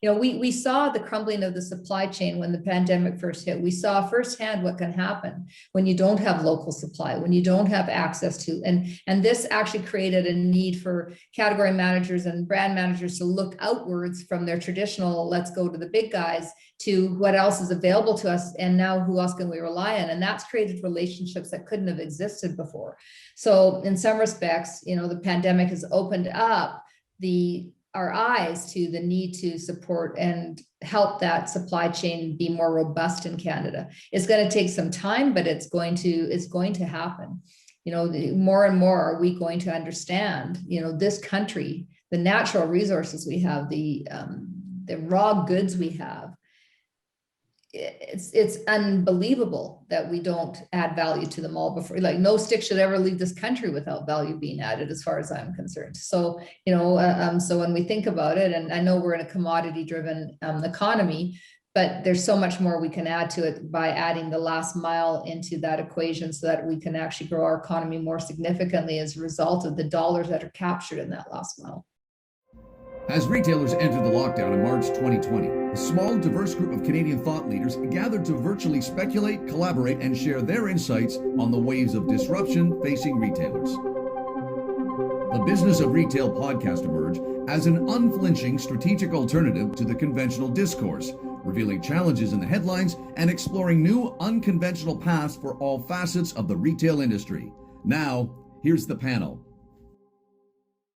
We saw the crumbling of the supply chain when the pandemic first hit. We saw firsthand what can happen when you don't have local supply, when you don't have access to, and this actually created a need for category managers and brand managers to look outwards from their traditional, let's go to the big guys, to what else is available to us, and now who else can we rely on? And that's created relationships that couldn't have existed before. So in some respects, the pandemic has opened up our eyes to the need to support and help that supply chain be more robust in Canada. It's going to take some time, but it's going to happen. More and more are we going to understand, this country, the natural resources we have, the raw goods we have. It's unbelievable that we don't add value to them all before. Like, no stick should ever leave this country without value being added, as far as I'm concerned. So, so when we think about it, and I know we're in a commodity-driven economy, but there's so much more we can add to it by adding the last mile into that equation, so that we can actually grow our economy more significantly as a result of the dollars that are captured in that last mile. As retailers entered the lockdown in March 2020, a small, diverse group of Canadian thought leaders gathered to virtually speculate, collaborate, and share their insights on the waves of disruption facing retailers. The Business of Retail podcast emerged as an unflinching strategic alternative to the conventional discourse, revealing challenges in the headlines and exploring new, unconventional paths for all facets of the retail industry. Now, here's the panel.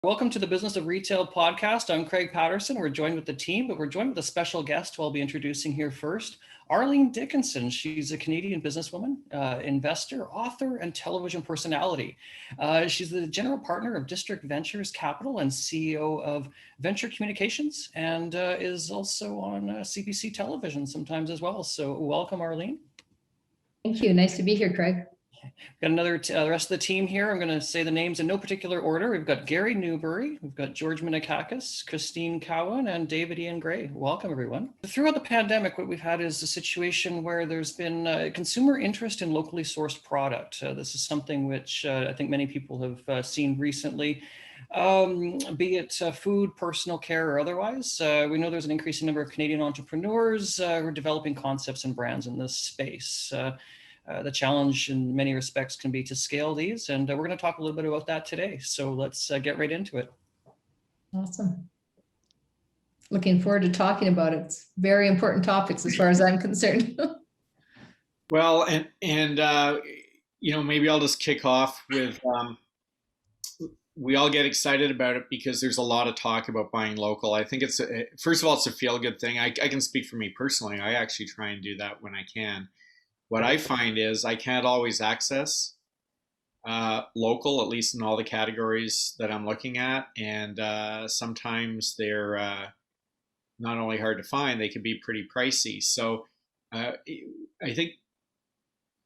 Welcome to the Business of Retail podcast. I'm Craig Patterson. We're joined with the team, but we're joined with a special guest who I'll be introducing here first, Arlene Dickinson. She's a Canadian businesswoman, investor, author, and television personality. She's the general partner of District Ventures Capital and CEO of Venture Communications, and is also on CBC television sometimes as well. So welcome, Arlene. Thank you. Nice to be here, Craig. Got the rest of the team here. I'm going to say the names in no particular order. We've got Gary Newbury, we've got George Minikakis, Christine Cowan, and David Ian Gray. Welcome, everyone. Throughout the pandemic, what we've had is a situation where there's been consumer interest in locally sourced product. This is something which I think many people have seen recently, be it food, personal care, or otherwise. We know there's an increasing number of Canadian entrepreneurs who are developing concepts and brands in this space. The challenge in many respects can be to scale these, and we're going to talk a little bit about that today. So let's get right into it. Awesome. Looking forward to talking about it. It's very important topics as far as I'm concerned. Well, and maybe I'll just kick off with, we all get excited about it because there's a lot of talk about buying local. I think first of all, it's a feel-good thing. I can speak for me personally. I actually try and do that when I can. What I find is I can't always access local, at least in all the categories that I'm looking at. And sometimes they're not only hard to find, they can be pretty pricey. So I think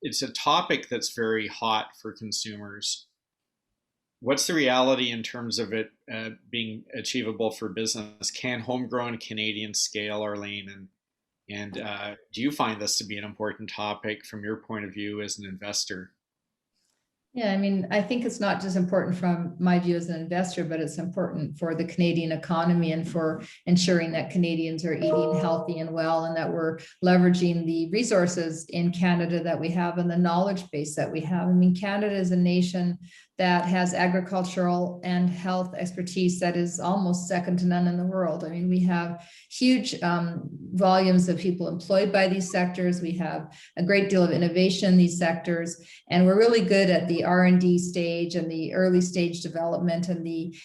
it's a topic that's very hot for consumers. What's the reality in terms of it being achievable for business? Can homegrown Canadian scale, Arlene? And do you find this to be an important topic from your point of view as an investor? Yeah, I mean, I think it's not just important from my view as an investor, but it's important for the Canadian economy and for ensuring that Canadians are eating healthy and well, and that we're leveraging the resources in Canada that we have and the knowledge base that we have. I mean, Canada is a nation that has agricultural and health expertise that is almost second to none in the world. I mean, we have huge volumes of people employed by these sectors. We have a great deal of innovation in these sectors, and we're really good at the R&D stage and the early stage development and the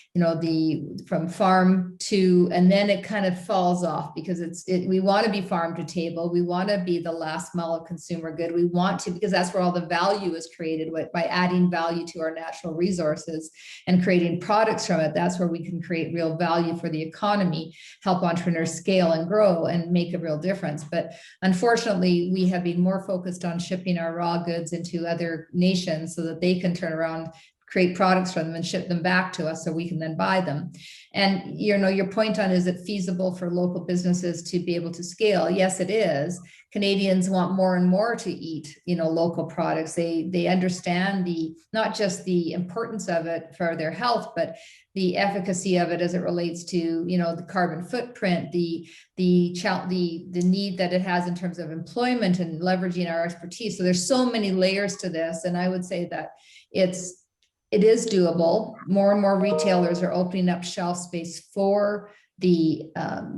from farm to, and then it kind of falls off because we want to be farm to table. We want to be the last mile of consumer good. We want to, because that's where all the value is created by adding value to our natural resources and creating products from it. That's where we can create real value for the economy, help entrepreneurs scale and grow and make a real difference. But unfortunately, we have been more focused on shipping our raw goods into other nations so that they can turn around, create products for them and ship them back to us so we can then buy them. And your point on, is it feasible for local businesses to be able to scale? Yes, it is. Canadians want more and more to eat, local products. They understand not just the importance of it for their health, but the efficacy of it as it relates to, the carbon footprint, the need that it has in terms of employment and leveraging our expertise. So there's so many layers to this. And I would say that it is doable. More and more retailers are opening up shelf space for the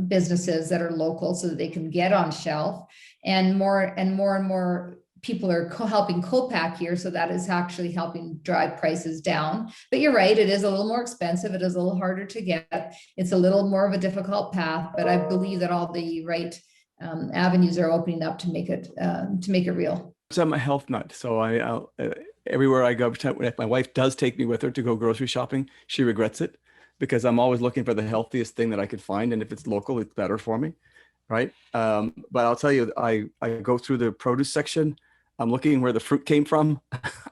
businesses that are local so that they can get on shelf, and more people are helping co-pack here. So that is actually helping drive prices down. But you're right, it is a little more expensive. It is a little harder to get. It's a little more of a difficult path, but I believe that all the right avenues are opening up to make it real. So I'm a health nut. So everywhere I go, if my wife does take me with her to go grocery shopping, she regrets it, because I'm always looking for the healthiest thing that I could find. And if it's local, it's better for me. Right. But I'll tell you, I go through the produce section. I'm looking where the fruit came from.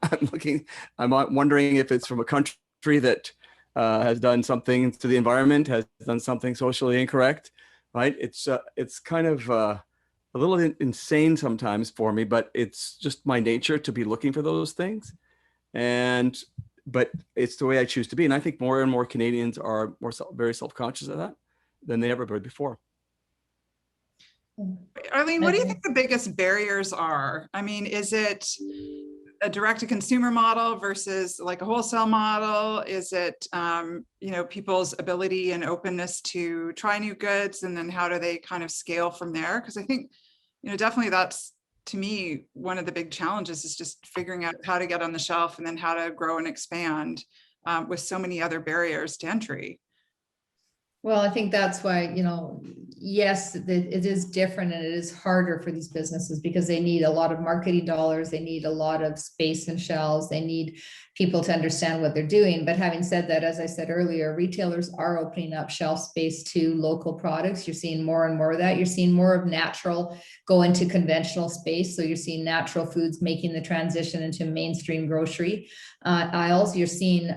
I'm wondering if it's from a country that has done something to the environment, has done something socially incorrect. Right. It's kind of a little insane sometimes for me, but it's just my nature to be looking for those things. But it's the way I choose to be. And I think more and more Canadians are very self-conscious of that than they ever were before. Arlene, what do you think the biggest barriers are? I mean, is it a direct-to-consumer model versus like a wholesale model? Is it, people's ability and openness to try new goods, and then how do they kind of scale from there? Because I think, definitely that's, to me, one of the big challenges is just figuring out how to get on the shelf and then how to grow and expand with so many other barriers to entry. Well, I think that's why, yes, it is different, and it is harder for these businesses because they need a lot of marketing dollars. They need a lot of space and shelves. They need people to understand what they're doing. But having said that, as I said earlier, retailers are opening up shelf space to local products. You're seeing more and more of that. You're seeing more of natural go into conventional space. So you're seeing natural foods making the transition into mainstream grocery aisles. You're seeing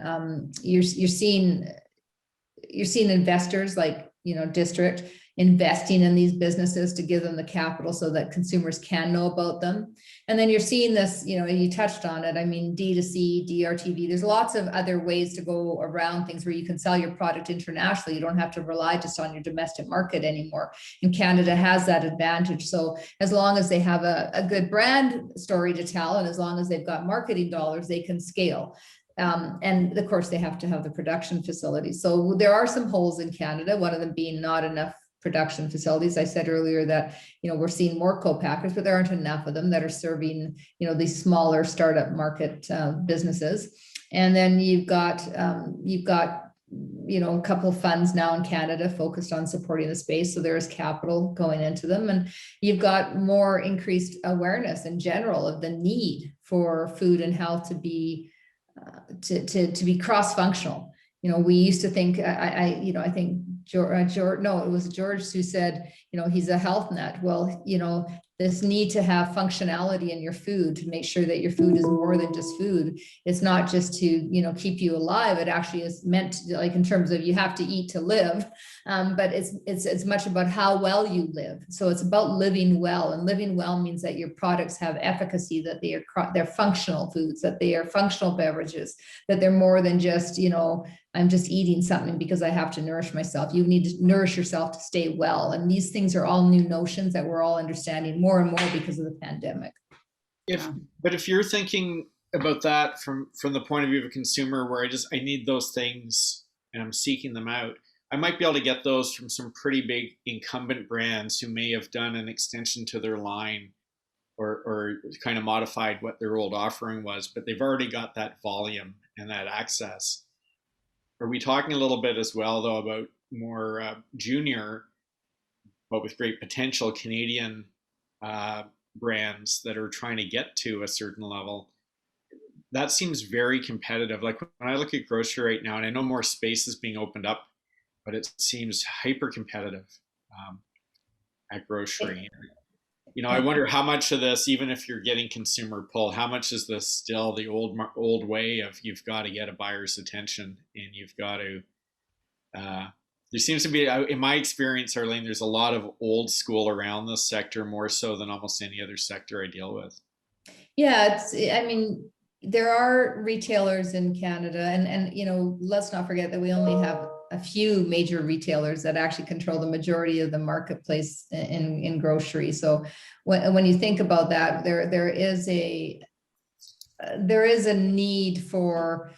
investors like, District investing in these businesses to give them the capital so that consumers can know about them. And then you're seeing this, you touched on it. I mean, D2C, DRTV, there's lots of other ways to go around things where you can sell your product internationally. You don't have to rely just on your domestic market anymore. And Canada has that advantage. So as long as they have a good brand story to tell, and as long as they've got marketing dollars, they can scale. And of course, they have to have the production facilities. So there are some holes in Canada, one of them being not enough production facilities. I said earlier that, we're seeing more co-packers, but there aren't enough of them that are serving, these smaller startup market businesses. And then you've got a couple of funds now in Canada focused on supporting the space. So there is capital going into them. And you've got more increased awareness in general of the need for food and health to be cross-functional. We used to think, I think George, it was George who said, he's a health nut. Well, this need to have functionality in your food to make sure that your food is more than just food. It's not just to, keep you alive. It actually is meant to, like, in terms of you have to eat to live, but it's much about how well you live. So it's about living well, and living well means that your products have efficacy, that they're functional foods, that they are functional beverages, that they're more than just, I'm just eating something because I have to nourish myself. You need to nourish yourself to stay well. And these things are all new notions that we're all understanding more and more because of the pandemic. But if you're thinking about that from the point of view of a consumer, where I need those things and I'm seeking them out, I might be able to get those from some pretty big incumbent brands who may have done an extension to their line or kind of modified what their old offering was, but they've already got that volume and that access. Are we talking a little bit as well, though, about more junior, but with great potential Canadian brands that are trying to get to a certain level? That seems very competitive. Like when I look at grocery right now, and I know more space is being opened up, but it seems hyper competitive at grocery. I wonder how much of this, even if you're getting consumer pull, how much is this still the old way of you've got to get a buyer's attention and you've got to, there seems to be, in my experience, Arlene, there's a lot of old school around this sector, more so than almost any other sector I deal with. Yeah, I mean, there are retailers in Canada and, let's not forget that we only have a few major retailers that actually control the majority of the marketplace in grocery. So when you think about that, there is a need for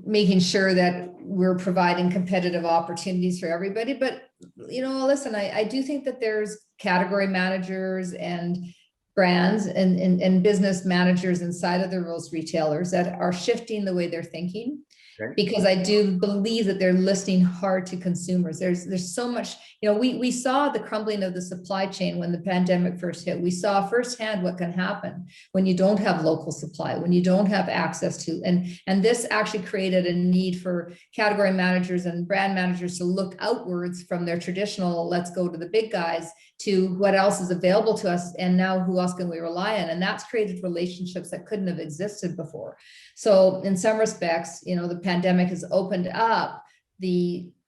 making sure that we're providing competitive opportunities for everybody. But, listen, I do think that there's category managers and brands and business managers inside of those retailers that are shifting the way they're thinking. Okay. Because I do believe that they're listening hard to consumers. There's so much, we saw the crumbling of the supply chain when the pandemic first hit. We saw firsthand what can happen when you don't have local supply, when you don't have access to, and this actually created a need for category managers and brand managers to look outwards from their traditional, let's go to the big guys, to what else is available to us. And now who else can we rely on? And that's created relationships that couldn't have existed before. So in some respects, the pandemic has opened up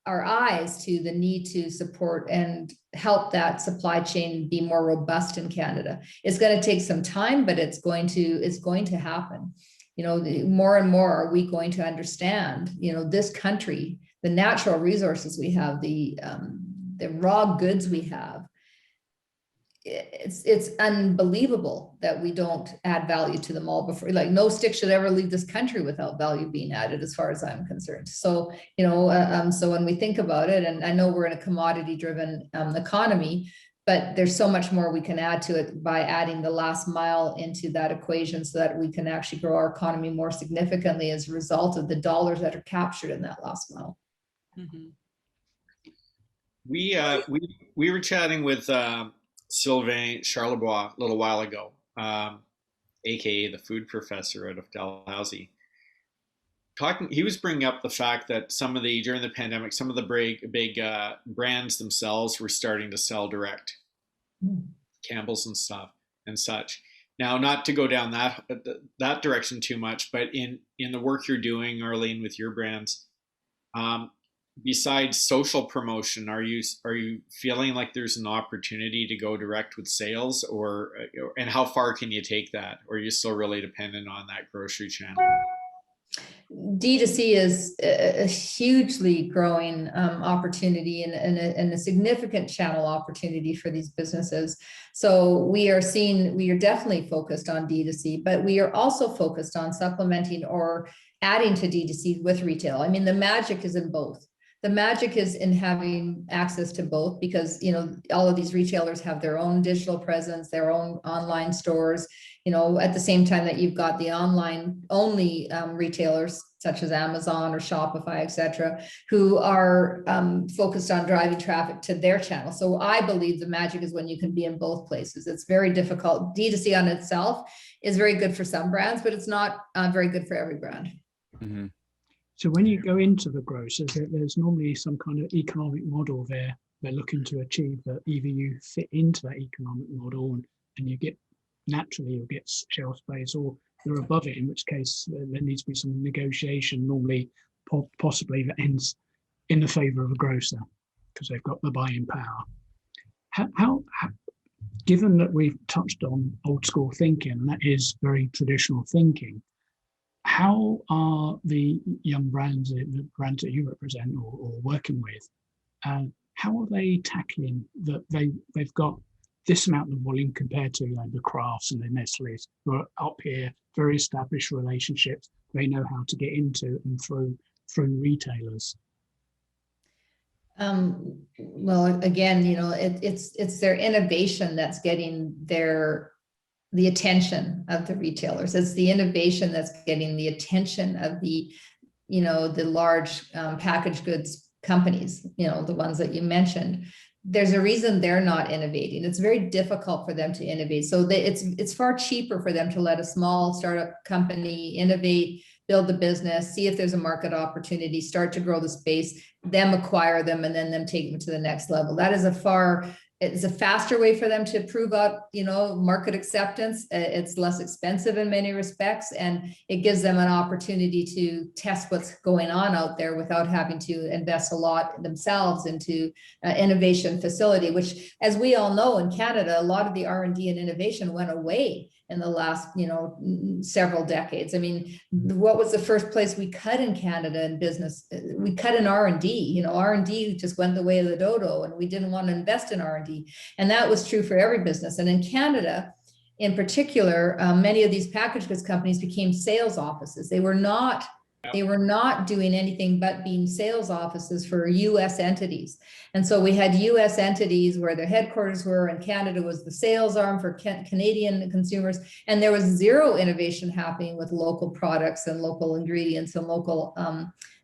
our eyes to the need to support and help that supply chain be more robust in Canada. It's going to take some time, but it's going to happen. More and more are we going to understand, this country, the natural resources we have, the raw goods we have. It's unbelievable that we don't add value to them all before. Like, no stick should ever leave this country without value being added, as far as I'm concerned. So, so when we think about it, and I know we're in a commodity-driven economy, but there's so much more we can add to it by adding the last mile into that equation, so that we can actually grow our economy more significantly as a result of the dollars that are captured in that last mile. Mhm. We were chatting with Sylvain Charlebois a little while ago, aka the food professor out of Dalhousie. He was bringing up the fact that during the pandemic, some of the big brands themselves were starting to sell direct, Campbell's and stuff and such. Now, not to go down that direction too much, but in the work you're doing, Arlene, with your brands, besides social promotion, are you feeling like there's an opportunity to go direct with sales, and how far can you take that, or are you still really dependent on that grocery channel? D2C is a hugely growing opportunity and a significant channel opportunity for these businesses. So we are definitely focused on D2C, but we are also focused on supplementing or adding to D2C with retail. I mean, the magic is in both. The magic is in having access to both, because, all of these retailers have their own digital presence, their own online stores, at the same time that you've got the online only retailers such as Amazon or Shopify, et cetera, who are focused on driving traffic to their channel. So I believe the magic is when you can be in both places. It's very difficult. D2C on itself is very good for some brands, but it's not very good for every brand. Mm-hmm. So when you go into the grocers, there's normally some kind of economic model they're looking to achieve, that either you fit into that economic model and you'll get shelf space, or you're above it, in which case there needs to be some negotiation, normally possibly that ends in the favor of a grocer because they've got the buying power. How given that we've touched on old school thinking, and that is very traditional thinking, how are the young brands, the brands that you represent or working with, how are they tackling that they've got this amount of volume compared to the Crafts and the Nestle's, who are up here, very established relationships, they know how to get into and through retailers? Well, again, it's their innovation that's getting the attention of the retailers. It's the innovation that's getting the attention of the large packaged goods companies, the ones that you mentioned. There's a reason they're not innovating. It's very difficult for them to innovate. So it's far cheaper for them to let a small startup company innovate, build the business, see if there's a market opportunity, start to grow the space, them acquire them, and then them take them to the next level. That is a far it's a faster way for them to prove out, market acceptance. It's less expensive in many respects, and it gives them an opportunity to test what's going on out there without having to invest a lot themselves into innovation facility, which, as we all know, in Canada, a lot of the R&D and innovation went away in the last, several decades. I mean, what was the first place we cut in Canada in business? We cut in R&D. R&D just went the way of the dodo, and we didn't want to invest in R&D. And that was true for every business. And in Canada, in particular, many of these packaged goods companies became sales offices. They were not doing anything but being sales offices for US entities. And so we had US entities where their headquarters were, and Canada was the sales arm for Canadian consumers. And there was zero innovation happening with local products and local ingredients and local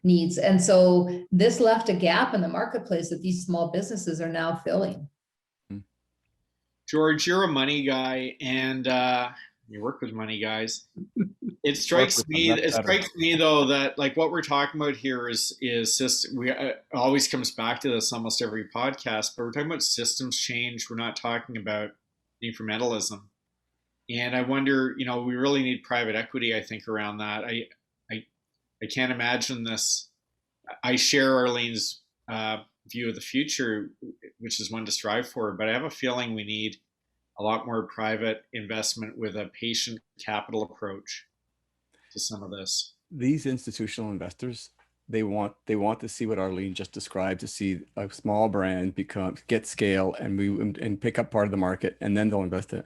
needs. And so this left a gap in the marketplace that these small businesses are now filling. George, you're a money guy, and you work with money guys. It strikes me though that like what we're talking about here is always comes back to this almost every podcast, but we're talking about systems change. We're not talking about incrementalism. And I wonder, we really need private equity, I think, around that. I can't imagine this. I share Arlene's view of the future, which is one to strive for, but I have a feeling we need a lot more private investment with a patient capital approach to some of this. These institutional investors, they want to see what Arlene just described, to see a small brand get scale and pick up part of the market, and then they'll invest in it.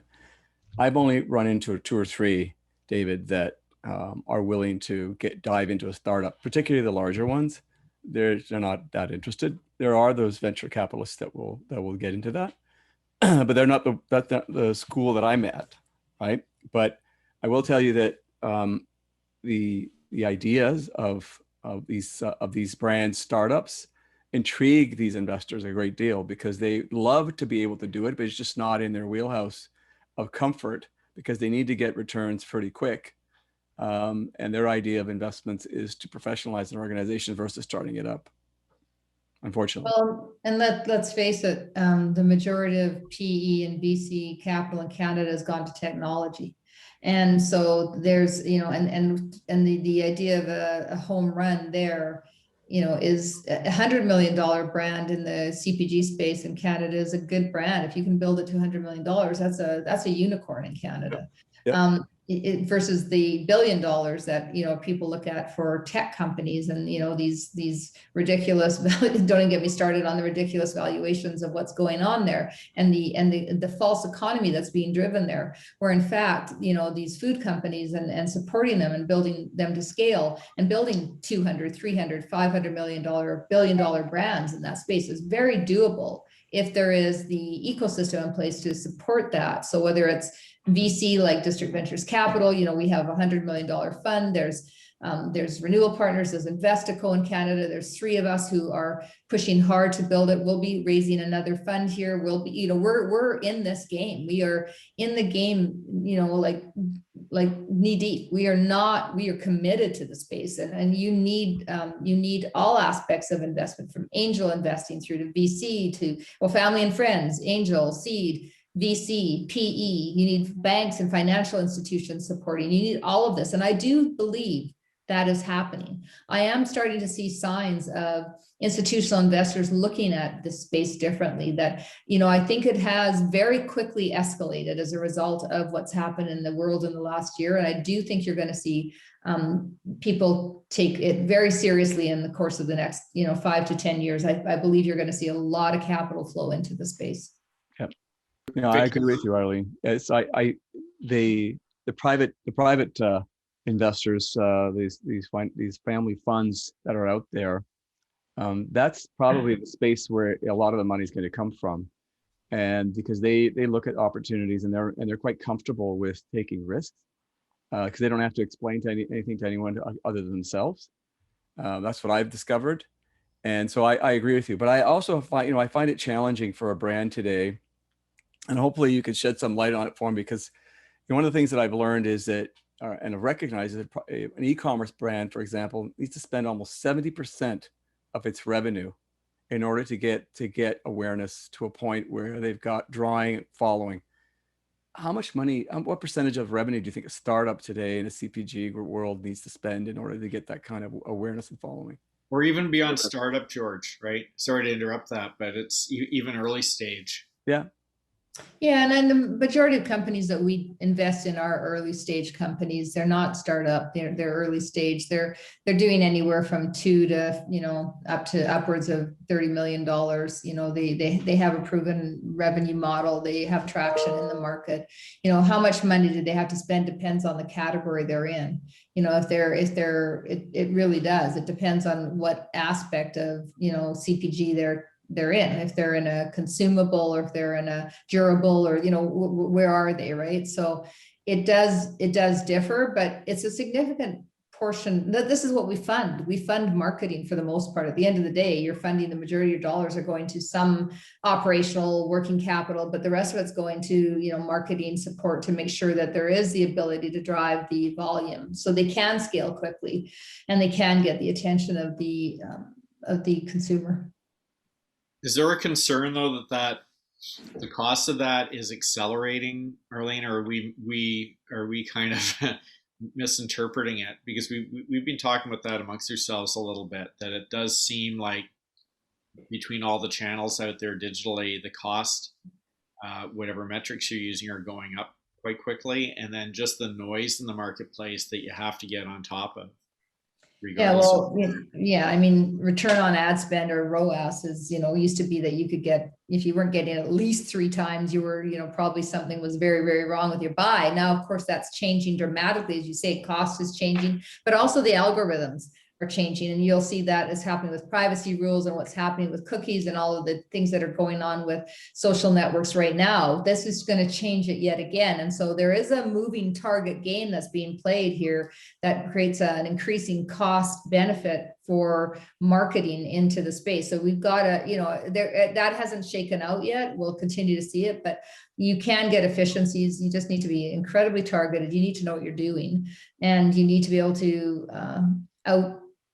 I've only run into 2 or 3, David, that are willing to dive into a startup, particularly the larger ones. They're not that interested. There are those venture capitalists that will get into that, but they're not the school that I'm at, right? But I will tell you that the ideas of these brand startups intrigue these investors a great deal, because they love to be able to do it, but it's just not in their wheelhouse of comfort, because they need to get returns pretty quick. And their idea of investments is to professionalize an organization versus starting it up, unfortunately. Well, and let's face it, the majority of PE and VC capital in Canada has gone to technology. And so there's, and the idea of a home run there, is $100 million brand in the CPG space in Canada is a good brand. If you can build it to $100 million, that's a unicorn in Canada. Yep. Versus the $1 billion that people look at for tech companies, and these ridiculous, don't even get me started on the ridiculous valuations of what's going on there, and the false economy that's being driven there, where in fact these food companies and supporting them and building them to scale and building 200, 300, $500 million, $1 billion brands in that space is very doable if there is the ecosystem in place to support that. So whether it's VC like District Ventures Capital, we have a $100 million fund. There's Renewal Partners, there's Investico in Canada. There's 3 of us who are pushing hard to build it. We'll be raising another fund here. We'll be, we're in this game. We are in the game, like knee deep. We are committed to the space, and you need all aspects of investment, from angel investing through to VC to family and friends, angel, seed, VC, PE. You need banks and financial institutions supporting. You need all of this. And I do believe that is happening. I am starting to see signs of institutional investors looking at this space differently, that, I think it has very quickly escalated as a result of what's happened in the world in the last year. And I do think you're going to see people take it very seriously in the course of the next, 5 to 10 years. I believe you're going to see a lot of capital flow into the space. Yep. I agree with you, Arlene. It's the private investors, these family funds that are out there. That's probably the space where a lot of the money is going to come from, and because they look at opportunities and they're quite comfortable with taking risks, because they don't have to explain anything to anyone other than themselves. That's what I've discovered, and so I agree with you. But I also find I find it challenging for a brand today, and hopefully you can shed some light on it for me, because one of the things that I've learned is that, and I've recognized that an e-commerce brand, for example, needs to spend almost 70% of its revenue in order to get awareness to a point where they've got drawing following. How much money, what percentage of revenue do you think a startup today in a CPG world needs to spend in order to get that kind of awareness and following? Or even beyond startup, George, right? Sorry to interrupt that, but it's even early stage. Yeah. Yeah, and then the majority of companies that we invest in are early stage companies. They're not startup. They're early stage. They're doing anywhere from 2 to up to upwards of $30 million. They have a proven revenue model. They have traction in the market. How much money do they have to spend depends on the category they're in. It really does. It depends on what aspect of CPG they're in. If they're in a consumable, or if they're in a durable, or where are they, right? So it does differ, but it's a significant portion. This is what we fund marketing for the most part. At the end of the day, you're funding, the majority of your dollars are going to some operational working capital, but the rest of it's going to marketing support to make sure that there is the ability to drive the volume, so they can scale quickly and they can get the attention of the consumer. Is there a concern though that the cost of that is accelerating, Arlene, or are we kind of misinterpreting it? Because we've been talking about that amongst ourselves a little bit, that it does seem like between all the channels out there digitally, the cost, whatever metrics you're using, are going up quite quickly, and then just the noise in the marketplace that you have to get on top of. Yeah, well, I mean, return on ad spend, or ROAS, is, used to be that you could get, if you weren't getting at least 3 times, you were, probably something was very, very wrong with your buy. Now, of course, that's changing dramatically. As you say, cost is changing, but also the algorithms are changing. And you'll see that is happening with privacy rules and what's happening with cookies and all of the things that are going on with social networks right now. This is going to change it yet again. And so there is a moving target game that's being played here that creates an increasing cost benefit for marketing into the space. So we've got to, that hasn't shaken out yet. We'll continue to see it, but you can get efficiencies. You just need to be incredibly targeted. You need to know what you're doing, and you need to be able to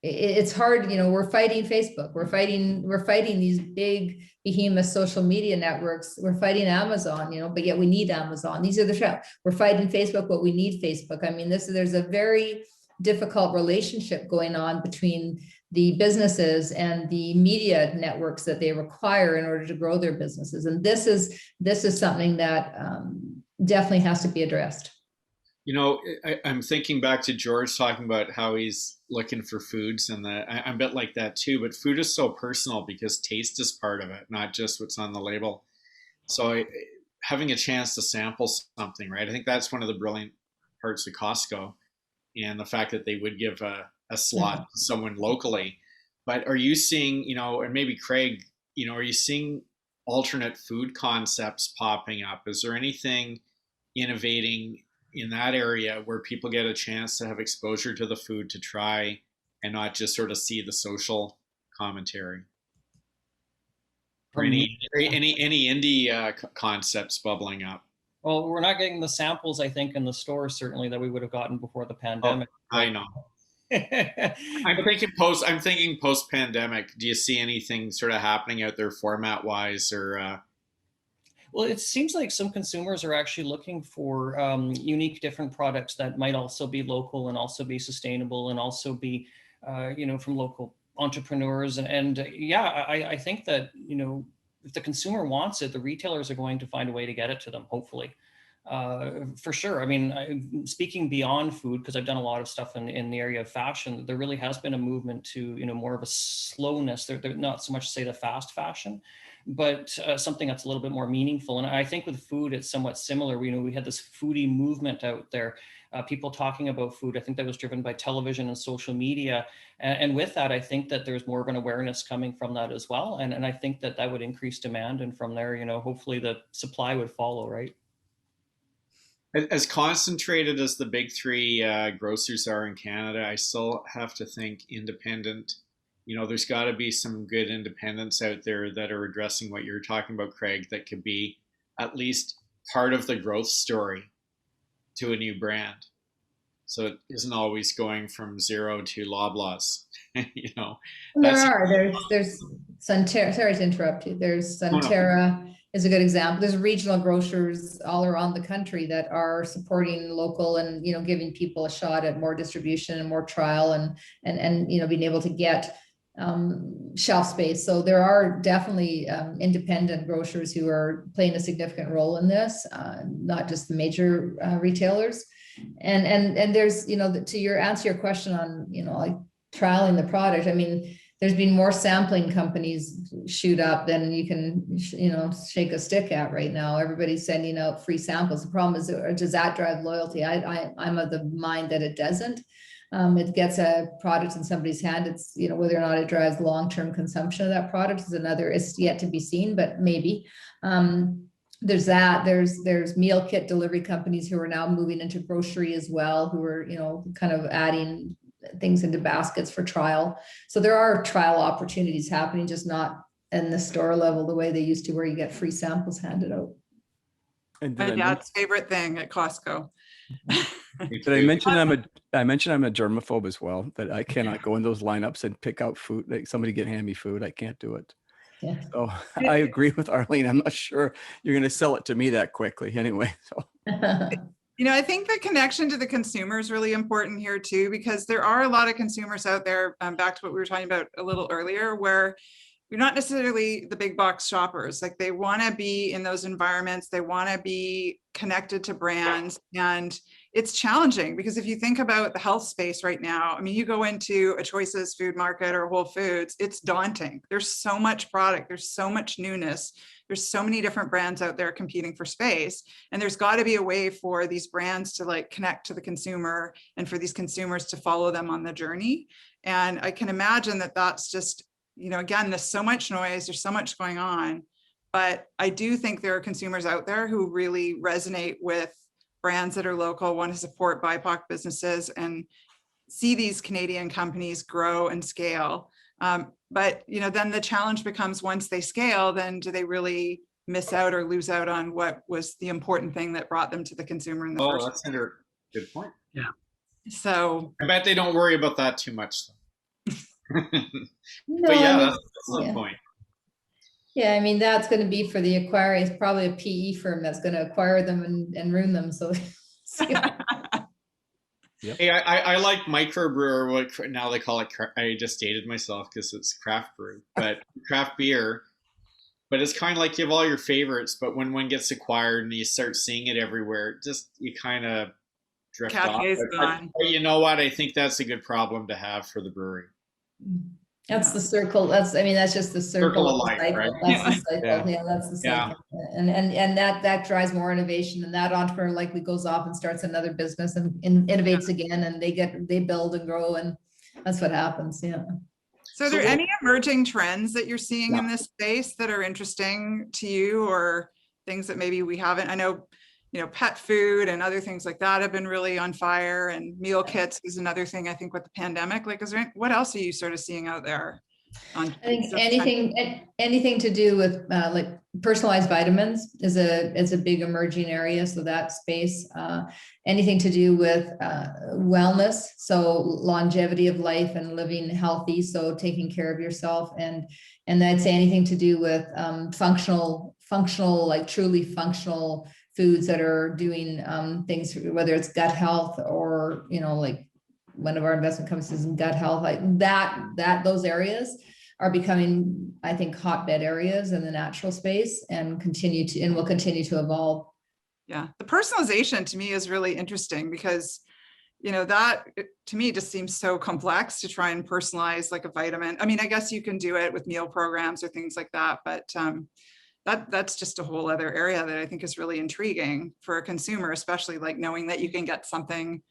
it's hard, we're fighting Facebook. We're fighting these big behemoth social media networks. We're fighting Amazon, but yet we need Amazon. These are we're fighting Facebook, but we need Facebook. I mean, there's a very difficult relationship going on between the businesses and the media networks that they require in order to grow their businesses. And this is something that definitely has to be addressed. I'm thinking back to George talking about how he's looking for foods, and I'm a bit like that too, but food is so personal because taste is part of it, not just what's on the label. So having a chance to sample something, right? I think that's one of the brilliant parts of Costco, and the fact that they would give a slot to someone locally. But are you seeing, and maybe Craig, are you seeing alternate food concepts popping up? Is there anything innovating in that area where people get a chance to have exposure to the food, to try, and not just sort of see the social commentary? Or any indie concepts bubbling up? Well, we're not getting the samples, I think, in the store, certainly, that we would have gotten before the pandemic. Oh, I know. I'm thinking post pandemic. Do you see anything sort of happening out there format wise, or? Well, it seems like some consumers are actually looking for unique, different products that might also be local and also be sustainable and also be, from local entrepreneurs. And yeah, I think that, if the consumer wants it, the retailers are going to find a way to get it to them, hopefully. For sure. I mean, speaking beyond food, because I've done a lot of stuff in the area of fashion, there really has been a movement to, more of a slowness. They're not so much, say, the fast fashion, but something that's a little bit more meaningful. And I think with food, it's somewhat similar. We had this foodie movement out there, people talking about food. I think that was driven by television and social media. And with that, I think that there's more of an awareness coming from that as well. And I think that would increase demand. And from there, hopefully the supply would follow, right? As concentrated as the big 3 grocers are in Canada, I still have to think independent. There's got to be some good independents out there that are addressing what you're talking about, Craig, that could be at least part of the growth story to a new brand. So it isn't always going from zero to Loblaws. You know, And that's there's Sunterra, sorry to interrupt you. There's Oh, no. Sunterra is a good example. There's regional grocers all around the country that are supporting local and, giving people a shot at more distribution and more trial and being able to get shelf space. So there are definitely independent grocers who are playing a significant role in this, not just the major retailers. And there's, to answer your question on, like trialing the product. I mean, there's been more sampling companies shoot up than you can, shake a stick at right now. Everybody's sending out free samples. The problem is, does that drive loyalty? I'm of the mind that it doesn't. It gets a product in somebody's hand. It's, whether or not it drives long-term consumption of that product is yet to be seen, but maybe. There's that. There's meal kit delivery companies who are now moving into grocery as well, who are, kind of adding things into baskets for trial. So there are trial opportunities happening, just not in the store level the way they used to, where you get free samples handed out. And My dad's favorite thing at Costco. did I mention I'm a germaphobe as well, that I cannot go in those lineups and pick out food. Like somebody get hand me food. I can't do it. Yeah. So I agree with Arlene. I'm not sure you're going to sell it to me that quickly anyway. So I think the connection to the consumer is really important here too, because there are a lot of consumers out there, back to what we were talking about a little earlier, where you're not necessarily the big box shoppers. Like they want to be in those environments. They want to be connected to brands. And it's challenging because if you think about the health space right now, I mean, you go into a Choices food market or Whole Foods, it's daunting. There's so much product. There's so much newness. There's so many different brands out there competing for space. And there's got to be a way for these brands to like connect to the consumer and for these consumers to follow them on the journey. And I can imagine that that's just, again, there's so much noise, there's so much going on, but I do think there are consumers out there who really resonate with brands that are local, want to support BIPOC businesses and see these Canadian companies grow and scale. But then the challenge becomes, once they scale, then do they really miss out or lose out on what was the important thing that brought them to the consumer in the first that's a good point. Yeah. So I bet they don't worry about that too much. No, But yeah, I mean, that's the point. Yeah, I mean, that's going to be for the acquirer. It's probably a PE firm that's going to acquire them and ruin them. So, Hey, I like microbrewer. What now they call it? I just dated myself because it's craft brew, but craft beer. But it's kind of like you have all your favorites, but when one gets acquired and you start seeing it everywhere, just you kind of drift off. But you know what? I think that's a good problem to have for the brewery. that's the circle. That's just the circle of life, cycle. right? That's the cycle. Yeah, that's the cycle. And that drives more innovation, and that entrepreneur likely goes off and starts another business and innovates again, and they build and grow, and that's what happens. Yeah. So are there any emerging trends that you're seeing in this space that are interesting to you, or things that maybe we haven't? I know, pet food and other things like that have been really on fire, and meal kits is another thing, I think, with the pandemic. Like, what else are you sort of seeing out there? I think anything to do with like personalized vitamins is a big emerging area. So that space, anything to do with wellness, so longevity of life and living healthy, so taking care of yourself, and I'd say anything to do with functional, like truly functional foods that are doing things, whether it's gut health or, like one of our investment companies is in gut health, like those areas are becoming, I think, hotbed areas in the natural space, and will continue to evolve. Yeah. The personalization to me is really interesting because, that to me just seems so complex to try and personalize like a vitamin. I mean, I guess you can do it with meal programs or things like that, but that's just a whole other area that I think is really intriguing for a consumer, especially like knowing that you can get something,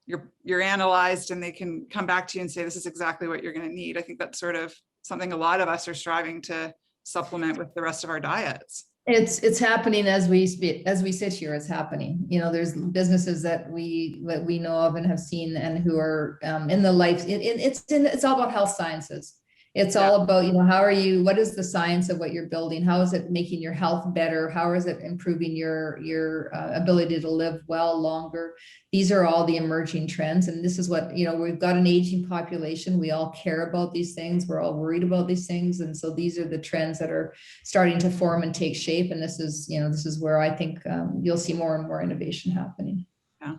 you're analyzed and they can come back to you and say, this is exactly what you're going to need. I think that's sort of something a lot of us are striving to supplement with the rest of our diets. It's happening as we sit here. It's happening. There's businesses that we know of and have seen, and who are in the life. It's all about health sciences. It's all about, how are you, what is the science of what you're building? How is it making your health better? How is it improving your ability to live well longer? These are all the emerging trends. And this is what, we've got an aging population. We all care about these things. We're all worried about these things. And so these are the trends that are starting to form and take shape. And this is where I think you'll see more and more innovation happening. Yeah.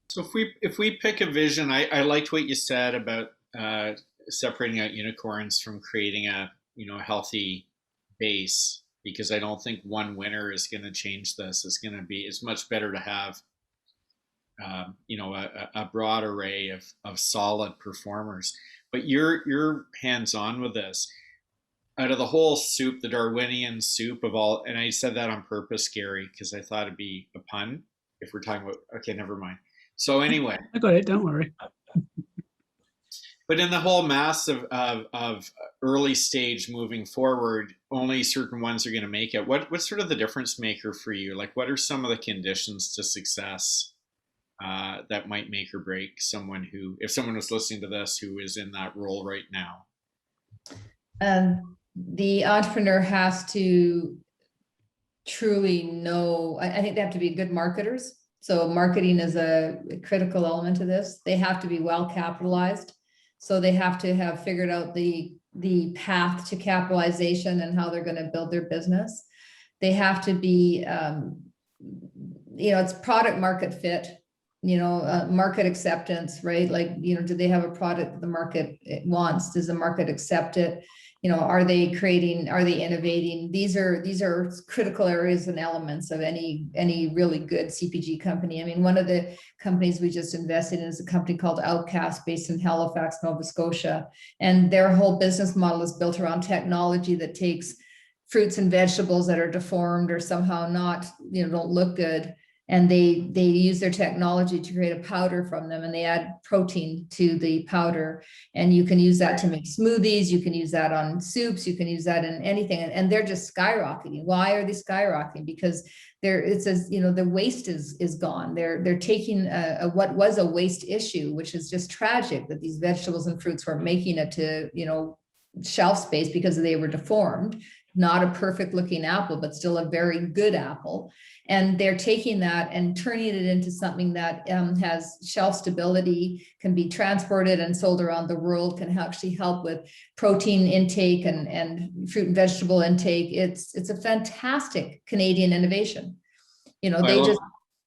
So if we pick a vision, I liked what you said about separating out unicorns from creating a healthy base, because I don't think one winner is going to change this. It's much better to have a broad array of solid performers. But you're hands on with this. Out of the whole soup, the Darwinian soup of all, and I said that on purpose, Gary, because I thought it'd be a pun if we're talking about. Okay, never mind. So anyway, I got it. Don't worry. but in the whole mass of early stage moving forward, only certain ones are going to make it. What's sort of the difference maker for you? Like, what are some of the conditions to success that might make or break someone who, if someone was listening to this, who is in that role right now? The entrepreneur has to truly know, I think they have to be good marketers. So marketing is a critical element to this. They have to be well capitalized. So they have to have figured out the path to capitalization and how they're going to build their business. They have to be, it's product market fit, market acceptance, right? Like, do they have a product that the market wants? Does the market accept it? Are they innovating? These are critical areas and elements of any really good CPG company. I mean, one of the companies we just invested in is a company called Outcast, based in Halifax, Nova Scotia. And their whole business model is built around technology that takes fruits and vegetables that are deformed or somehow not, don't look good. And they use their technology to create a powder from them, and they add protein to the powder. And you can use that to make smoothies. You can use that on soups. You can use that in anything. And they're just skyrocketing. Why are they skyrocketing? Because the waste is gone. They're taking what was a waste issue, which is just tragic that these vegetables and fruits were making it to, shelf space because they were deformed. Not a perfect looking apple, but still a very good apple. And they're taking that and turning it into something that has shelf stability, can be transported and sold around the world, can actually help with protein intake and fruit and vegetable intake. It's a fantastic Canadian innovation. I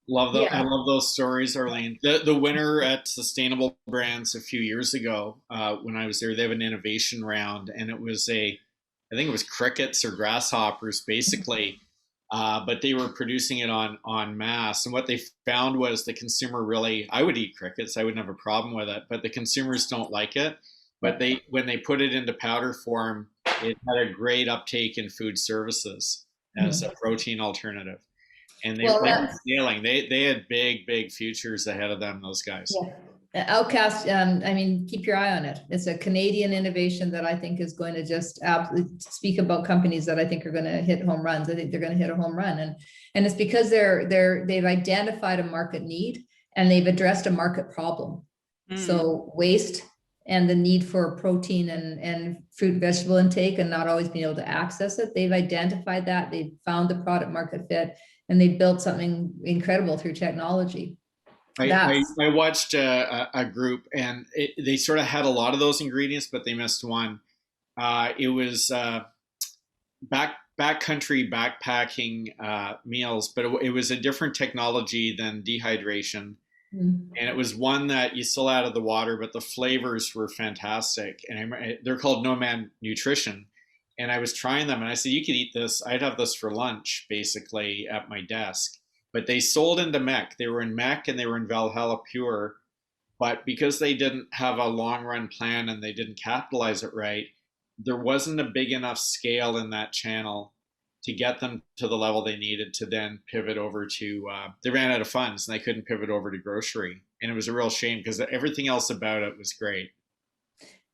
love those stories, Arlene. The winner at Sustainable Brands a few years ago, when I was there, they have an innovation round, and it was I think it was crickets or grasshoppers, basically. But they were producing it en masse. And what they found was the consumer I would eat crickets, I wouldn't have a problem with it, but the consumers don't like it. But when they put it into powder form, it had a great uptake in food services as a protein alternative. And they were scaling. They had big futures ahead of them, those guys. Yeah. Outcast, keep your eye on it. It's a Canadian innovation that I think is going to just absolutely speak about companies that I think are going to hit home runs. I think they're going to hit a home run, and it's because they've identified a market need and they've addressed a market problem. So waste and the need for protein and fruit and vegetable intake and not always being able to access it. They've identified that, they've found the product market fit, and they've built something incredible through technology. I watched a group, and they sort of had a lot of those ingredients, but they missed one. It was backcountry backpacking meals, but it was a different technology than dehydration. And it was one that you still out of the water, but the flavors were fantastic. And they're called No Man Nutrition. And I was trying them, and I said, you could eat this. I'd have this for lunch, basically, at my desk. But they sold into MEC. They were in MEC and they were in Valhalla Pure. But because they didn't have a long run plan and they didn't capitalize it right, there wasn't a big enough scale in that channel to get them to the level they needed to then pivot over to, they ran out of funds and they couldn't pivot over to grocery. And it was a real shame because everything else about it was great.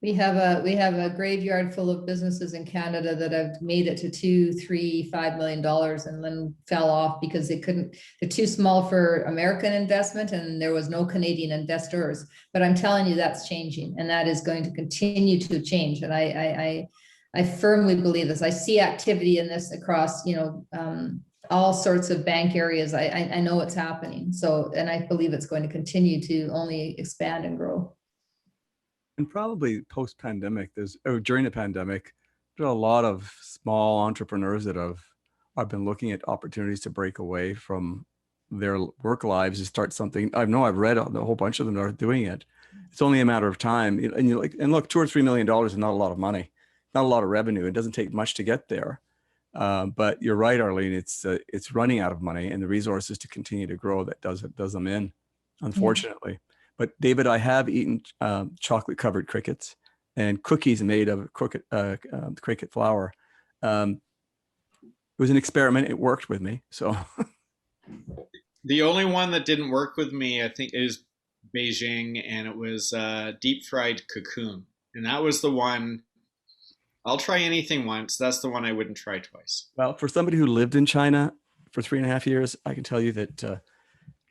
We have a graveyard full of businesses in Canada that have made it to $2, $3, $5 million and then fell off because they're too small for American investment and there was no Canadian investors. But I'm telling you, that's changing, and that is going to continue to change. And I firmly believe this. I see activity in this across, all sorts of bank areas. I know it's happening. So, and I believe it's going to continue to only expand and grow. And probably post-pandemic, during the pandemic, there are a lot of small entrepreneurs that have been looking at opportunities to break away from their work lives and start something. I've read a whole bunch of them that are doing it. It's only a matter of time. And look, $2 or $3 million is not a lot of money, not a lot of revenue. It doesn't take much to get there. But you're right, Arlene. It's running out of money and the resources to continue to grow that does them in, unfortunately. Yeah. But David, I have eaten chocolate covered crickets and cookies made of cricket flour. It was an experiment. It worked with me. So the only one that didn't work with me, I think, is Beijing, and it was deep fried cocoon. And that was the one. I'll try anything once. That's the one I wouldn't try twice. Well, for somebody who lived in China for 3.5 years, I can tell you that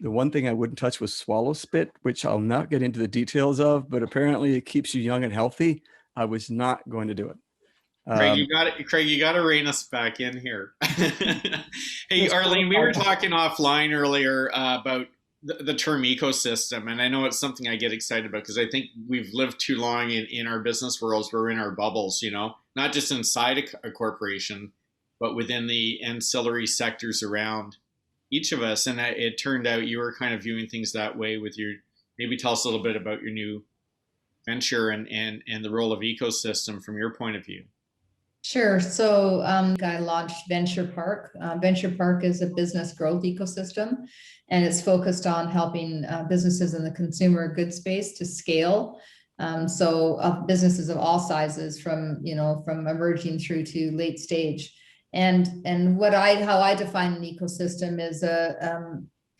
the one thing I wouldn't touch was swallow spit, which I'll not get into the details of, but apparently it keeps you young and healthy. I was not going to do it. Craig, you got to rein us back in here. Hey, Arlene, we were talking offline earlier about the term ecosystem, and I know it's something I get excited about because I think we've lived too long in our business worlds. We're in our bubbles, not just inside a corporation, but within the ancillary sectors around each of us. And it turned out you were kind of viewing things that way with maybe tell us a little bit about your new venture and the role of ecosystem from your point of view. Sure. So I launched Venturepark. Venturepark is a business growth ecosystem, and it's focused on helping businesses in the consumer goods space to scale. So businesses of all sizes, from emerging through to late stage. And how I define an ecosystem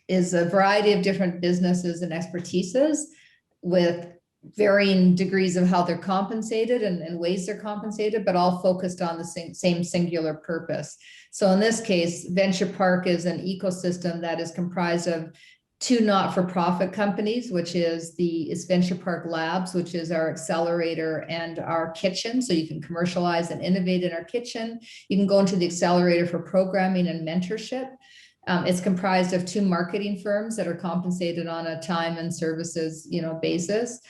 is a variety of different businesses and expertises with varying degrees of how they're compensated and ways they're compensated, but all focused on the same singular purpose. So in this case, Venturepark is an ecosystem that is comprised of 2 not-for-profit companies, which is Venturepark Labs, which is our accelerator and our kitchen. So you can commercialize and innovate in our kitchen. You can go into the accelerator for programming and mentorship. It's comprised of 2 marketing firms that are compensated on a time and services, basis.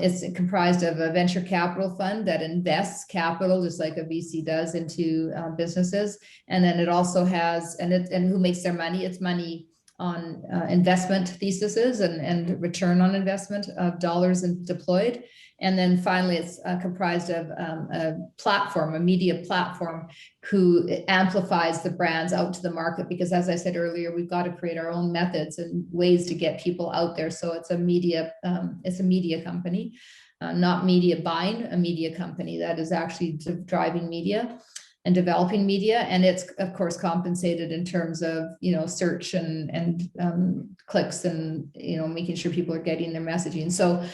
It's comprised of a venture capital fund that invests capital, just like a VC does, into businesses. And then it also has, and who makes their money? It's money on investment theses and return on investment of dollars deployed. And then finally, it's comprised of a media platform who amplifies the brands out to the market. Because as I said earlier, we've got to create our own methods and ways to get people out there. So it's a media company, not media buying, a media company that is actually driving media and developing media. And it's of course compensated in terms of, search and clicks and, making sure people are getting their messaging. So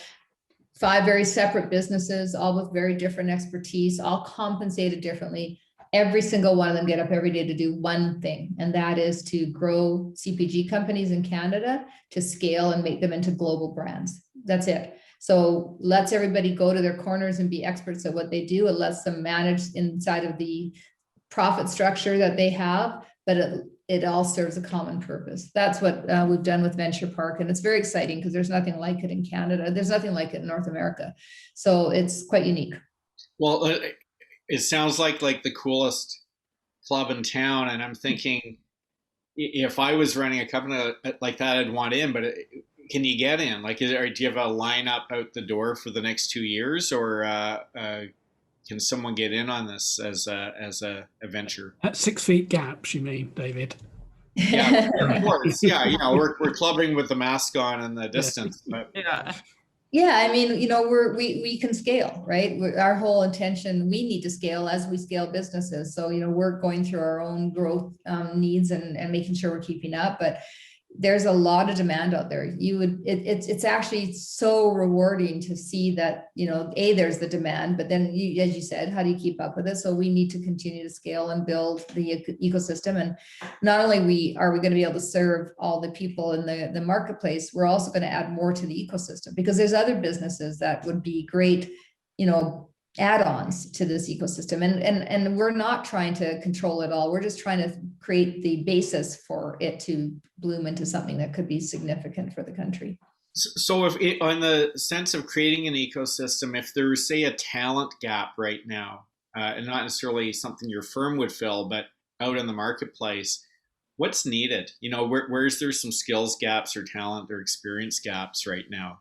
5 very separate businesses, all with very different expertise, all compensated differently. Every single one of them get up every day to do one thing, and that is to grow CPG companies in Canada to scale and make them into global brands. That's it. So lets everybody go to their corners and be experts at what they do. It lets them manage inside of the profit structure that they have, but it all serves a common purpose. That's what we've done with Venturepark, and it's very exciting because there's nothing like it in Canada. There's nothing like it in North America. So it's quite unique. Well, it sounds like the coolest club in town, and I'm thinking if I was running a company like that, I'd want in, but can you get in? Do you have a lineup out the door for the next 2 years, or can someone get in on this as a venture? At 6 feet gaps, you mean, David? Yeah, of course. Yeah, we're clubbing with the mask on and the distance. But. Yeah. Yeah, I mean, we can scale, right? Our whole intention, we need to scale as we scale businesses. So, we're going through our own growth needs and making sure we're keeping up. But there's a lot of demand out there. It's actually so rewarding to see that, there's the demand, but then as you said, how do you keep up with it? So we need to continue to scale and build the ecosystem. And not only are we going to be able to serve all the people in the marketplace, we're also going to add more to the ecosystem, because there's other businesses that would be great, add-ons to this ecosystem. And we're not trying to control it all. We're just trying to create the basis for it to bloom into something that could be significant for the country. So on the sense of creating an ecosystem, if there's, say, a talent gap right now, and not necessarily something your firm would fill, but out in the marketplace, what's needed? Where's there some skills gaps or talent or experience gaps right now?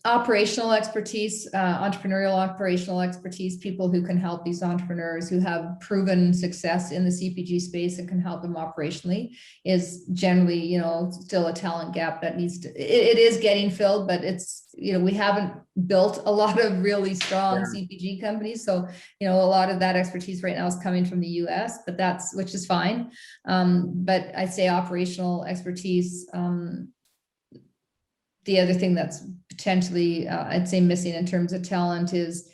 Operational expertise, entrepreneurial operational expertise, people who can help these entrepreneurs who have proven success in the CPG space and can help them operationally is generally, still a talent gap that needs to, it is getting filled, but it's, we haven't built a lot of really strong CPG companies. So, a lot of that expertise right now is coming from the US, but which is fine. But I'd say operational expertise, the other thing that's potentially, I'd say, missing in terms of talent is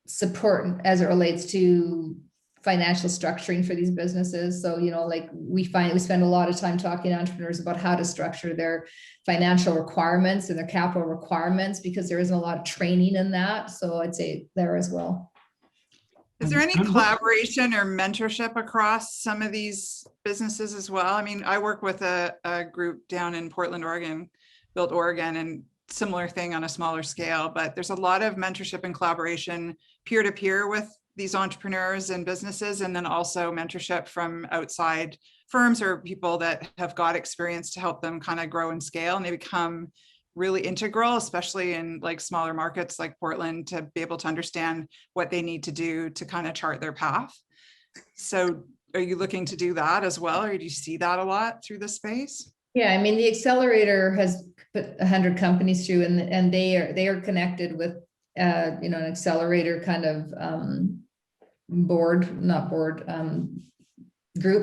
support as it relates to financial structuring for these businesses. So, like we spend a lot of time talking to entrepreneurs about how to structure their financial requirements and their capital requirements, because there isn't a lot of training in that. So I'd say there as well. Is there any collaboration or mentorship across some of these businesses as well? I mean, I work with a group down in Portland, Oregon, Built Oregon, and similar thing on a smaller scale, but there's a lot of mentorship and collaboration peer-to-peer with these entrepreneurs and businesses, and then also mentorship from outside firms or people that have got experience to help them kind of grow and scale, and they become really integral, especially in like smaller markets like Portland, to be able to understand what they need to do to kind of chart their path. So are you looking to do that as well, or do you see that a lot through the space? Yeah, I mean, the accelerator has put 100 companies through, and they are connected with an accelerator kind of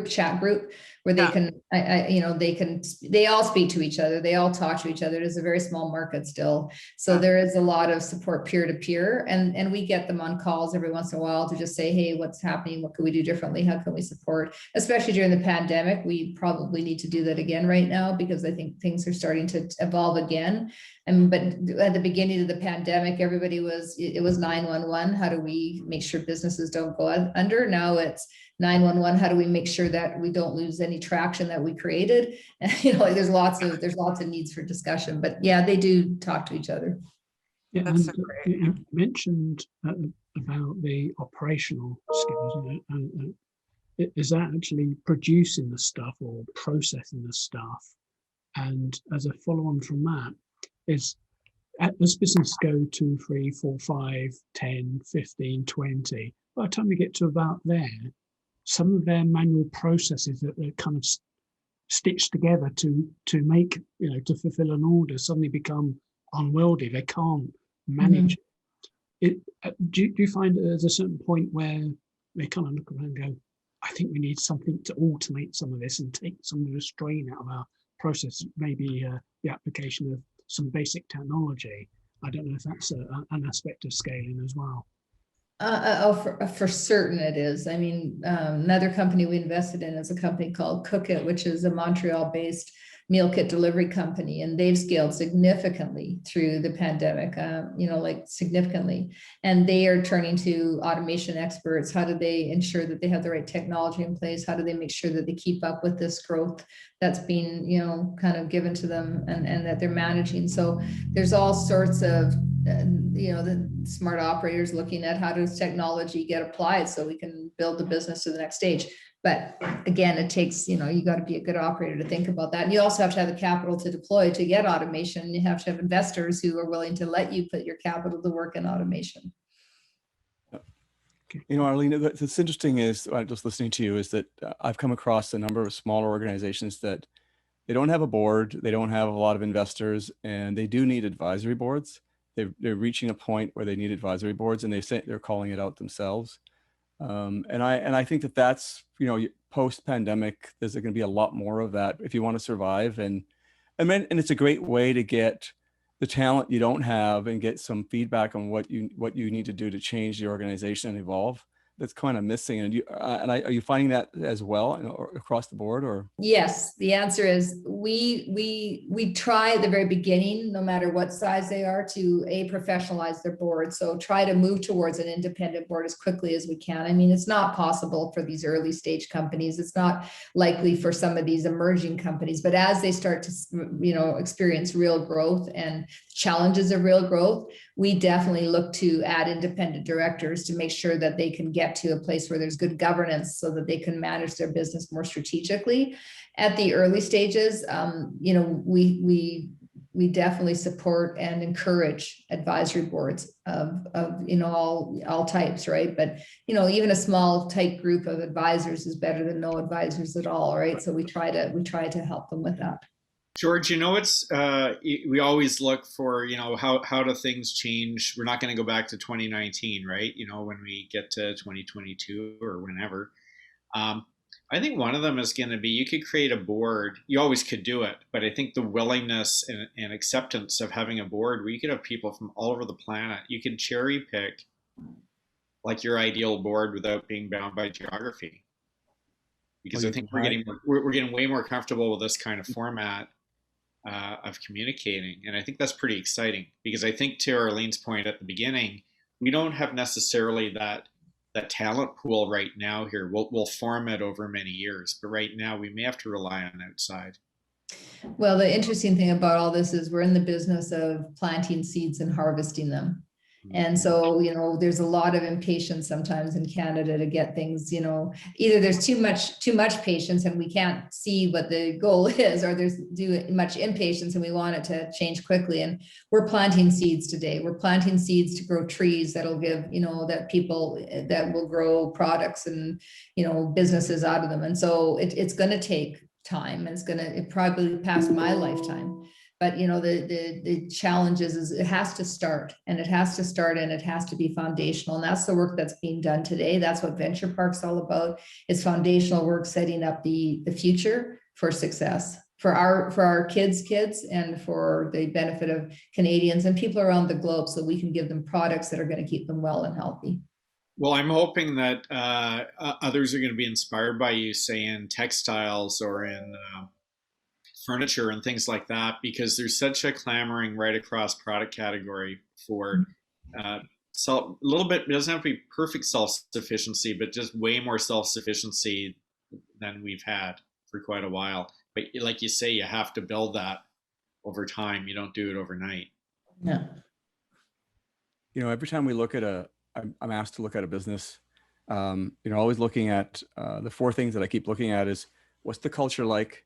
chat group, where they can, they all speak to each other. They all talk to each other. It is a very small market still. So there is a lot of support peer to peer, and we get them on calls every once in a while to just say, hey, what's happening? What can we do differently? How can we support? Especially during the pandemic, we probably need to do that again right now, because I think things are starting to evolve again. But at the beginning of the pandemic, it was 911. How do we make sure businesses don't go under? Now it's 911. How do we make sure that we don't lose any traction that we created? There's lots of needs for discussion, but yeah, they do talk to each other. Yeah, and you mentioned about the operational skills, and is that actually producing the stuff or processing the stuff? And as a follow-on from that, is as business go 2, 3, 4, 5, 10, 15, 20, by the time we get to about there, some of their manual processes that they're kind of stitched together to make, to fulfill an order suddenly become unwieldy. They can't manage it. Do you find there's a certain point where they kind of look around and go, I think we need something to automate some of this and take some of the strain out of our process, maybe the application of some basic technology? I don't know if that's an aspect of scaling as well. For certain it is. I mean, another company we invested in is a company called Cook It, which is a Montreal-based meal kit delivery company, and they've scaled significantly through the pandemic, significantly. And they are turning to automation experts. How do they ensure that they have the right technology in place? How do they make sure that they keep up with this growth that's being, kind of given to them, and that they're managing? So there's all sorts of, the smart operators looking at how does technology get applied so we can build the business to the next stage. But again, it takes, you got to be a good operator to think about that. And you also have to have the capital to deploy to get automation. You have to have investors who are willing to let you put your capital to work in automation. Arlene, what's interesting is, just listening to you, is that I've come across a number of smaller organizations that they don't have a board, they don't have a lot of investors, and they do need advisory boards. They're reaching a point where they need advisory boards, and they're calling it out themselves. And I think that that's, you know, post pandemic, there's going to be a lot more of that if you want to survive. And it's a great way to get the talent you don't have and get some feedback on what you need to do to change the organization and evolve. That's kind of missing. And are you finding that as well, you know, or across the board, or? Yes, the answer is we try at the very beginning, no matter what size they are, to professionalize their board. So try to move towards an independent board as quickly as we can. I mean, it's not possible for these early stage companies. It's not likely for some of these emerging companies, but as they start to, you know, experience real growth and challenges of real growth, we definitely look to add independent directors to make sure that they can get to a place where there's good governance so that they can manage their business more strategically. At the early stages, you know, we definitely support and encourage advisory boards of you know, all types, right? But you know, even a small tight group of advisors is better than no advisors at all, right? So we try to help them with that. George, you know, it's we always look for, you know, how do things change? We're not going to go back to 2019, right? You know, when we get to 2022 or whenever. I think one of them is going to be, you could create a board. You always could do it, but I think the willingness and acceptance of having a board where you could have people from all over the planet. You can cherry pick like your ideal board without being bound by geography. Because I think we're getting way more comfortable with this kind of format of communicating. And I think that's pretty exciting, because I think, to Arlene's point at the beginning, we don't have necessarily that talent pool right now here. We'll form it over many years, but right now we may have to rely on outside. Well, the interesting thing about all this is we're in the business of planting seeds and harvesting them. And so, you know, there's a lot of impatience sometimes in Canada to get things, you know, either there's too much patience and we can't see what the goal is, or there's too much impatience and we want it to change quickly. And we're planting seeds today. We're planting seeds to grow trees that'll give, you know, that will grow products and, you know, businesses out of them. And so it's going to take time. It probably past my lifetime. But, you know, the challenge is it has to start, and it has to be foundational. And that's the work that's being done today. That's what Venturepark's all about. It's foundational work, setting up the future for success for our kids, and for the benefit of Canadians and people around the globe, so we can give them products that are going to keep them well and healthy. Well, I'm hoping that others are going to be inspired by you, say in textiles or in furniture and things like that, because there's such a clamoring right across product category for a little bit. It doesn't have to be perfect self-sufficiency, but just way more self-sufficiency than we've had for quite a while. But like you say, you have to build that over time. You don't do it overnight. Yeah. You know, every time we look at I'm asked to look at a business, you know, always looking at the four things that I keep looking at is, what's the culture like?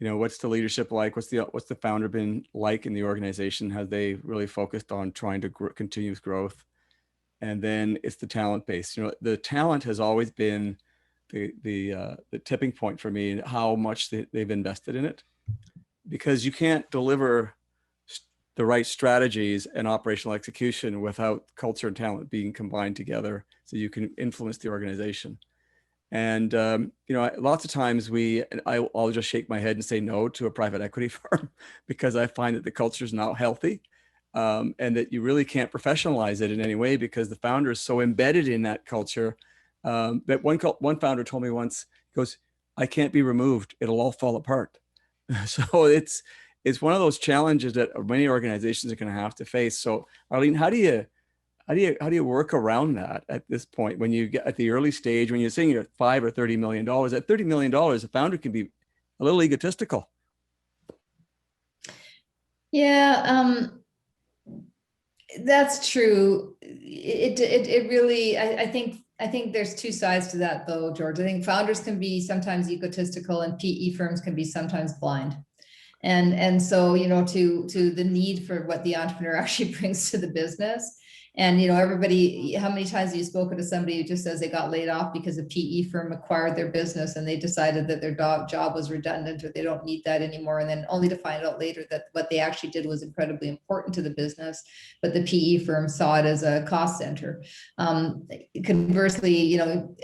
You know, what's the leadership like? What's the founder been like in the organization? Have they really focused on trying to continuous growth? And then it's the talent base. You know, the talent has always been the tipping point for me, how much they've invested in it, because you can't deliver the right strategies and operational execution without culture and talent being combined together so you can influence the organization. And, you know, lots of times I'll just shake my head and say no to a private equity firm because I find that the culture is not healthy, and that you really can't professionalize it in any way because the founder is so embedded in that culture. That one founder told me once, he goes, "I can't be removed. It'll all fall apart." So it's one of those challenges that many organizations are going to have to face. So Arlene, how do you work around that at this point when you get at the early stage, when you're saying you're at $5 or $30 million? At $30 million, a founder can be a little egotistical. Yeah, that's true. It really, I think there's two sides to that though, George. I think founders can be sometimes egotistical and PE firms can be sometimes blind. And so, you know, to the need for what the entrepreneur actually brings to the business. And, everybody, how many times have you spoken to somebody who just says they got laid off because a PE firm acquired their business and they decided that their job was redundant or they don't need that anymore. And then only to find out later that what they actually did was incredibly important to the business, but the PE firm saw it as a cost center. Conversely,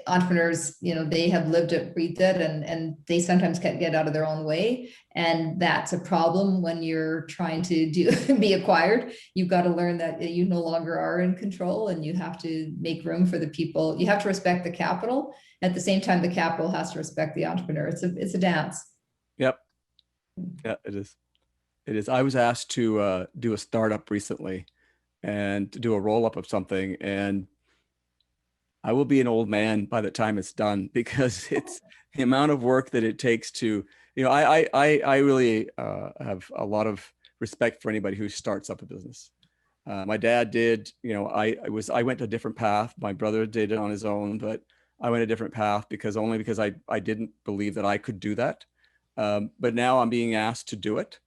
entrepreneurs, they have lived it, breathed it, and they sometimes can't get out of their own way. And that's a problem when you're trying to be acquired. You've got to learn that you no longer are in control, and you have to make room for the people. You have to respect the capital. At the same time, the capital has to respect the entrepreneur. It's a dance. Yep. Yeah, it is. It is. I was asked to do a startup recently and to do a roll up of something, and I will be an old man by the time it's done, because it's the amount of work that it takes to, I really have a lot of respect for anybody who starts up a business. My dad did, I went a different path. My brother did it on his own, but I went a different path because I didn't believe that I could do that. But now I'm being asked to do it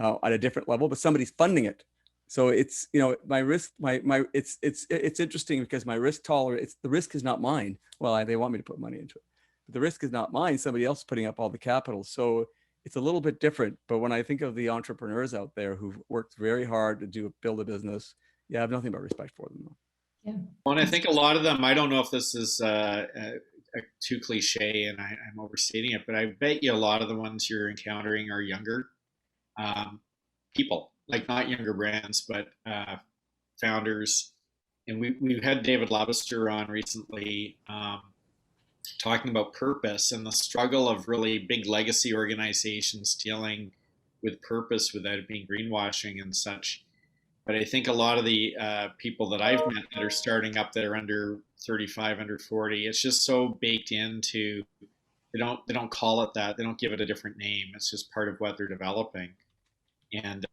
at a different level, but somebody's funding it. So it's, my risk, it's interesting because my risk tolerance, the risk is not mine. Well, they want me to put money into it, but the risk is not mine. Somebody else is putting up all the capital. So it's a little bit different. But when I think of the entrepreneurs out there who've worked very hard to build a business, I have nothing but respect for them. Yeah. Well, and I think a lot of them, I don't know if this is too cliche and I'm overstating it, but I bet you a lot of the ones you're encountering are younger people, like not younger brands, but founders. And we've had David Labister on recently talking about purpose and the struggle of really big legacy organizations dealing with purpose without it being greenwashing and such. But I think a lot of the people that I've met that are starting up that are under 35, under 40, it's just so baked into, they don't call it that. They don't give it a different name. It's just part of what they're developing. And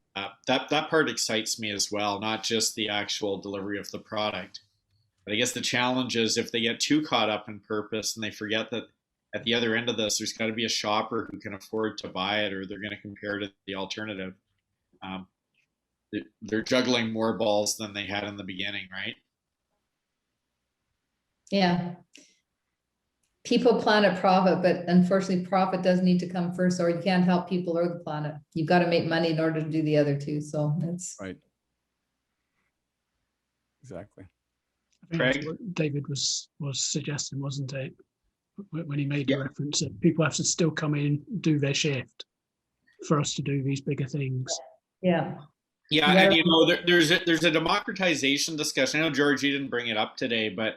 that part excites me as well, not just the actual delivery of the product. But I guess the challenge is if they get too caught up in purpose and they forget that at the other end of this, there's got to be a shopper who can afford to buy it, or they're going to compare to the alternative. They're juggling more balls than they had in the beginning, right? Yeah. People, planet, profit, but unfortunately profit does need to come first, or you can't help people or the planet. You've got to make money in order to do the other two. So it's Right. Exactly. I think that's what David was suggesting, wasn't it? When he made the reference that people have to still come in, do their shift for us to do these bigger things. Yeah. Yeah, and there's a democratization discussion. I know, George, you didn't bring it up today, but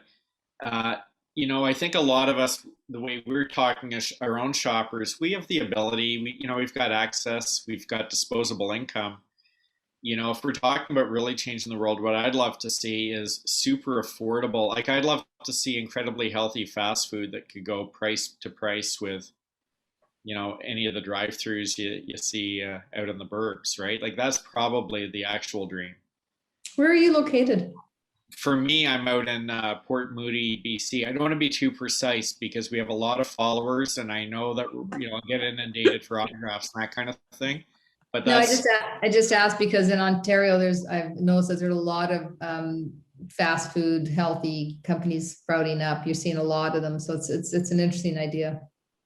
I think a lot of us, the way we're talking as our own shoppers, we have the ability. We've got access, we've got disposable income. If we're talking about really changing the world, what I'd love to see is super affordable. Like, I'd love to see incredibly healthy fast food that could go price to price with any of the drive-throughs you see out in the burbs, right? Like, that's probably the actual dream. Where are you located? For me, I'm out in Port Moody, BC. I don't want to be too precise because we have a lot of followers, and I know that I'll get inundated for autographs and that kind of thing. But that's... No, I just asked because in Ontario, I've noticed that there's a lot of fast food, healthy companies sprouting up. You're seeing a lot of them, so it's an interesting idea.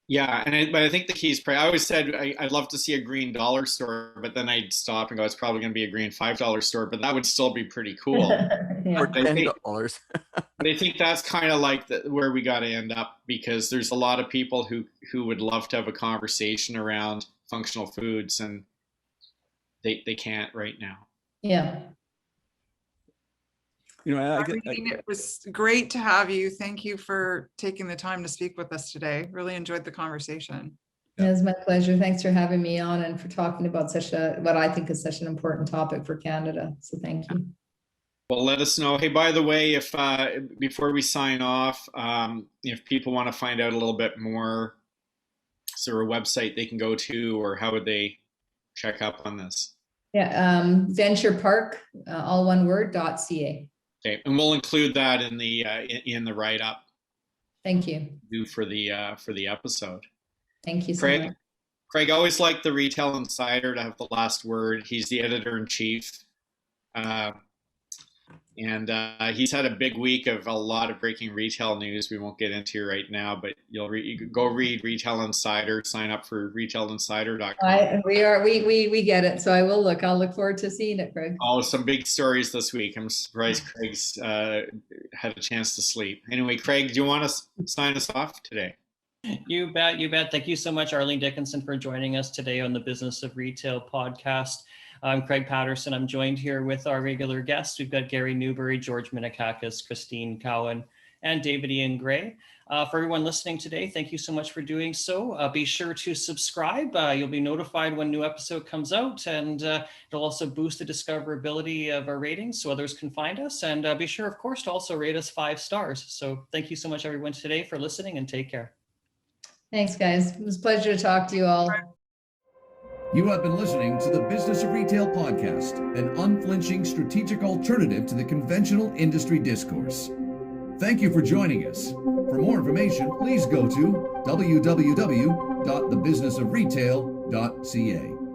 Yeah, but I think the key is price. I always said I'd love to see a green dollar store, but then I'd stop and go, it's probably going to be a green $5 store, but that would still be pretty cool. Yeah. Or $10. But I think that's kind of like where we got to end up, because there's a lot of people who would love to have a conversation around functional foods, and they can't right now. Yeah. Arlene, it was great to have you. Thank you for taking the time to speak with us today. Really enjoyed the conversation. It was my pleasure. Thanks for having me on and for talking about what I think is such an important topic for Canada. So thank you. Well, let us know. Hey, by the way, if before we sign off, if people want to find out a little bit more, is there a website they can go to, or how would they check up on this? Yeah, Venturepark, all one word, .ca. Okay, and we'll include that in the write-up. Thank you. For the episode. Thank you so much. Craig, always liked the Retail Insider to have the last word. He's the editor-in-chief. And he's had a big week of a lot of breaking retail news we won't get into right now, but you can go read Retail Insider, sign up for retailinsider.com. We get it. So I'll look forward to seeing it, Craig. Oh, some big stories this week. I'm surprised Craig's had a chance to sleep. Anyway, Craig, do you want to sign us off today? You bet. You bet. Thank you so much, Arlene Dickinson, for joining us today on the Business of Retail podcast. I'm Craig Patterson. I'm joined here with our regular guests. We've got Gary Newbury, George Minakakis, Christine Cowan, and David Ian Gray. For everyone listening today, thank you so much for doing so. Be sure to subscribe. You'll be notified when a new episode comes out, and it'll also boost the discoverability of our ratings so others can find us. And be sure, of course, to also rate us 5 stars. So thank you so much, everyone, today for listening, and take care. Thanks, guys. It was a pleasure to talk to you all. You have been listening to the Business of Retail podcast, an unflinching strategic alternative to the conventional industry discourse. Thank you for joining us. For more information, please go to www.thebusinessofretail.ca.